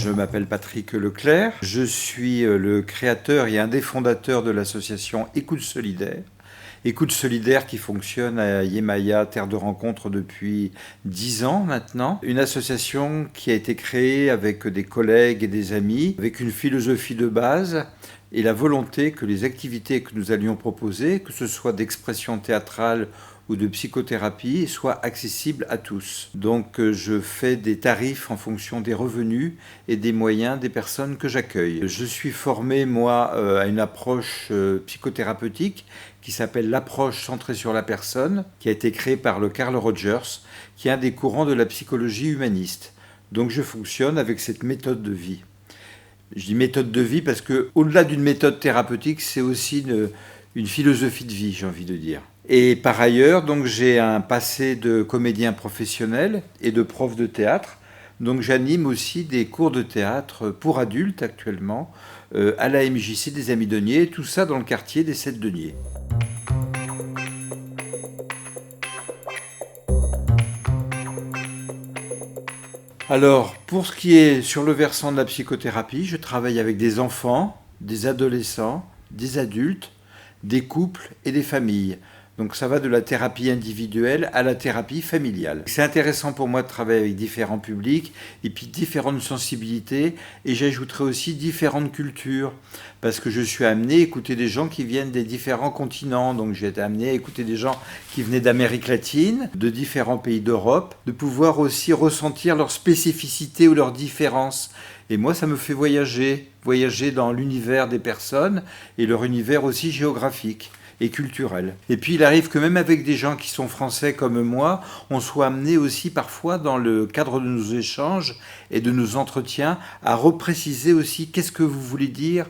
Je m'appelle Patrick Leclerc, je suis le créateur et un des fondateurs de l'association Écoute Solidaire. Écoute Solidaire qui fonctionne à Yemaya, terre de rencontre depuis 10 ans maintenant. Une association qui a été créée avec des collègues et des amis, avec une philosophie de base et la volonté que les activités que nous allions proposer, que ce soit d'expression théâtrale ou de psychothérapie, soient accessibles à tous. Donc je fais des tarifs en fonction des revenus et des moyens des personnes que j'accueille. Je suis formé, moi, à une approche psychothérapeutique qui s'appelle l'approche centrée sur la personne, qui a été créée par le Carl Rogers, qui est un des courants de la psychologie humaniste. Donc je fonctionne avec cette méthode de vie. Je dis méthode de vie parce que, au-delà d'une méthode thérapeutique, c'est aussi une philosophie de vie, j'ai envie de dire. Et par ailleurs, donc, j'ai un passé de comédien professionnel et de prof de théâtre. Donc j'anime aussi des cours de théâtre pour adultes actuellement à la MJC des Amis Deniers, tout ça dans le quartier des 7 Deniers. Alors, pour ce qui est sur le versant de la psychothérapie, je travaille avec des enfants, des adolescents, des adultes, des couples et des familles. Donc ça va de la thérapie individuelle à la thérapie familiale. C'est intéressant pour moi de travailler avec différents publics et puis différentes sensibilités, et j'ajouterai aussi différentes cultures parce que je suis amené à écouter des gens qui viennent des différents continents. Donc j'ai été amené à écouter des gens qui venaient d'Amérique latine, de différents pays d'Europe, de pouvoir aussi ressentir leurs spécificités ou leurs différences. Et moi, ça me fait voyager dans l'univers des personnes et leur univers aussi géographique et culturel. Et puis il arrive que même avec des gens qui sont français comme moi, on soit amené aussi parfois dans le cadre de nos échanges et de nos entretiens à repréciser aussi qu'est-ce que vous voulez dire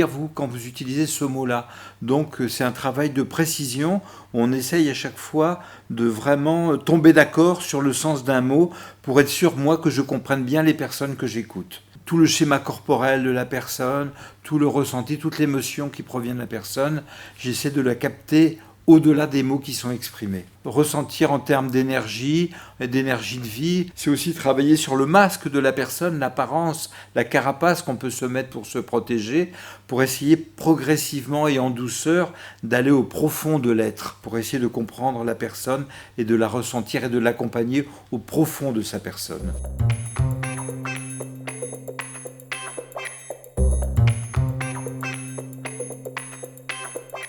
vous quand vous utilisez ce mot-là. Donc c'est un travail de précision où on essaye à chaque fois de vraiment tomber d'accord sur le sens d'un mot pour être sûr moi que je comprenne bien les personnes que j'écoute. Tout le schéma corporel de la personne, tout le ressenti, toute l'émotion qui provient de la personne, j'essaie de la capter au-delà des mots qui sont exprimés. Ressentir en termes d'énergie et d'énergie de vie, c'est aussi travailler sur le masque de la personne, l'apparence, la carapace qu'on peut se mettre pour se protéger, pour essayer progressivement et en douceur d'aller au profond de l'être, pour essayer de comprendre la personne et de la ressentir et de l'accompagner au profond de sa personne.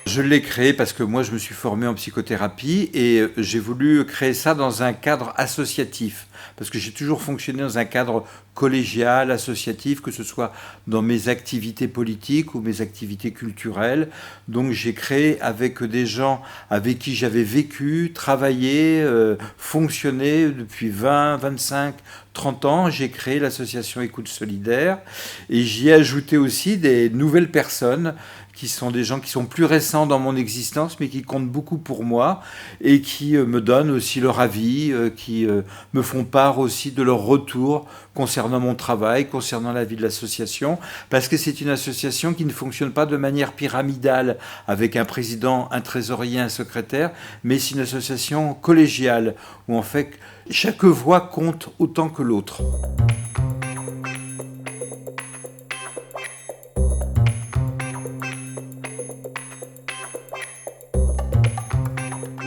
Je l'ai créé parce que moi je me suis formé en psychothérapie et j'ai voulu créer ça dans un cadre associatif. Parce que j'ai toujours fonctionné dans un cadre collégial, associatif, que ce soit dans mes activités politiques ou mes activités culturelles. Donc j'ai créé avec des gens avec qui j'avais vécu, travaillé, fonctionné depuis 20, 25, 30 ans. J'ai créé l'association Écoute Solidaire et j'y ai ajouté aussi des nouvelles personnes qui sont des gens qui sont plus récents dans mon existence, mais qui comptent beaucoup pour moi et qui me donnent aussi leur avis, qui me font part aussi de leur retour concernant mon travail, concernant la vie de l'association, parce que c'est une association qui ne fonctionne pas de manière pyramidale avec un président, un trésorier, un secrétaire, mais c'est une association collégiale où en fait chaque voix compte autant que l'autre.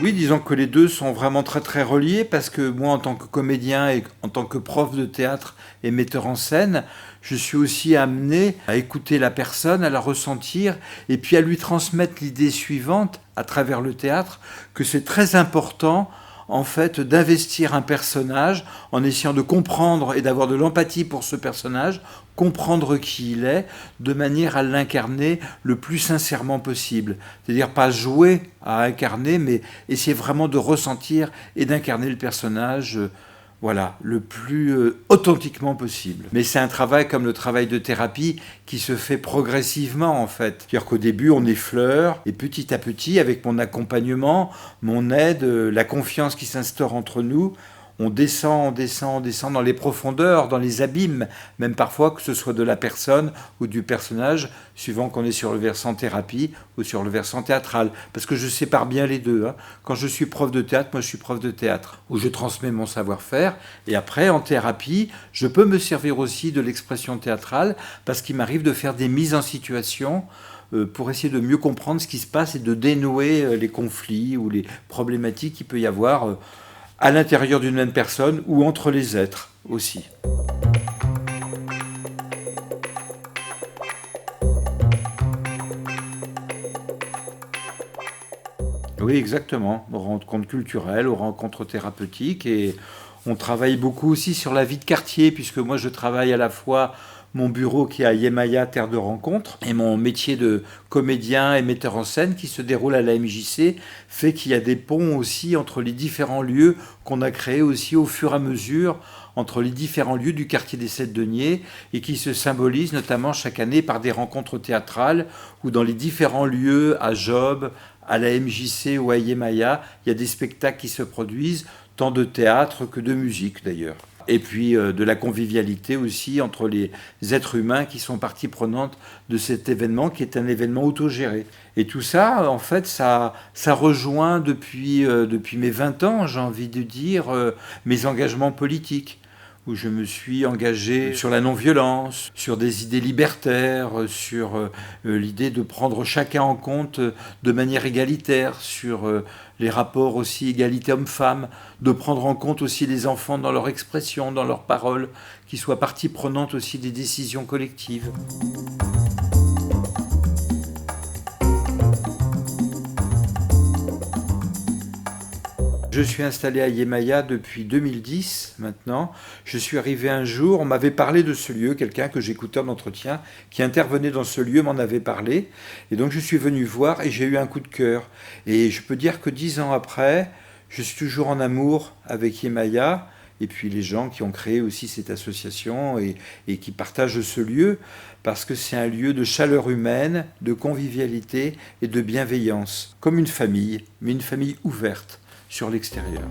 Oui, disons que les deux sont vraiment très très reliés parce que moi en tant que comédien et en tant que prof de théâtre et metteur en scène, je suis aussi amené à écouter la personne, à la ressentir et puis à lui transmettre l'idée suivante à travers le théâtre que c'est très important en fait d'investir un personnage en essayant de comprendre et d'avoir de l'empathie pour ce personnage, comprendre qui il est, de manière à l'incarner le plus sincèrement possible. C'est-à-dire pas jouer à incarner, mais essayer vraiment de ressentir et d'incarner le personnage voilà, le plus authentiquement possible. Mais c'est un travail comme le travail de thérapie qui se fait progressivement en fait. C'est-à-dire qu'au début on effleure et petit à petit avec mon accompagnement, mon aide, la confiance qui s'instaure entre nous, on descend, on descend, on descend dans les profondeurs, dans les abîmes, même parfois que ce soit de la personne ou du personnage, suivant qu'on est sur le versant thérapie ou sur le versant théâtral. Parce que je sépare bien les deux, hein. Quand je suis prof de théâtre, moi je suis prof de théâtre, où je transmets mon savoir-faire. Et après, en thérapie, je peux me servir aussi de l'expression théâtrale, parce qu'il m'arrive de faire des mises en situation pour essayer de mieux comprendre ce qui se passe et de dénouer les conflits ou les problématiques qu'il peut y avoir à l'intérieur d'une même personne ou entre les êtres aussi. Oui, exactement. Aux rencontres culturelles, aux rencontres thérapeutiques. Et on travaille beaucoup aussi sur la vie de quartier, puisque moi je travaille à la fois mon bureau qui est à Yemaya, terre de rencontre, et mon métier de comédien et metteur en scène qui se déroule à la MJC fait qu'il y a des ponts aussi entre les différents lieux qu'on a créés aussi au fur et à mesure entre les différents lieux du quartier des Sept Deniers et qui se symbolisent notamment chaque année par des rencontres théâtrales ou dans les différents lieux à Job, à la MJC ou à Yemaya, il y a des spectacles qui se produisent, tant de théâtre que de musique d'ailleurs. Et puis de la convivialité aussi entre les êtres humains qui sont partie prenante de cet événement qui est un événement autogéré. Et tout ça, en fait, ça rejoint depuis mes 20 ans, j'ai envie de dire, mes engagements politiques, où je me suis engagé sur la non-violence, sur des idées libertaires, sur l'idée de prendre chacun en compte de manière égalitaire, sur les rapports aussi égalité homme-femme, de prendre en compte aussi les enfants dans leur expression, dans leurs paroles, qui soient partie prenante aussi des décisions collectives. Je suis installé à Yemaya depuis 2010 maintenant. Je suis arrivé un jour, on m'avait parlé de ce lieu, quelqu'un que j'écoutais en entretien, qui intervenait dans ce lieu m'en avait parlé. Et donc je suis venu voir et j'ai eu un coup de cœur. Et je peux dire que 10 ans après, je suis toujours en amour avec Yemaya et puis les gens qui ont créé aussi cette association et qui partagent ce lieu, parce que c'est un lieu de chaleur humaine, de convivialité et de bienveillance, comme une famille, mais une famille ouverte sur l'extérieur.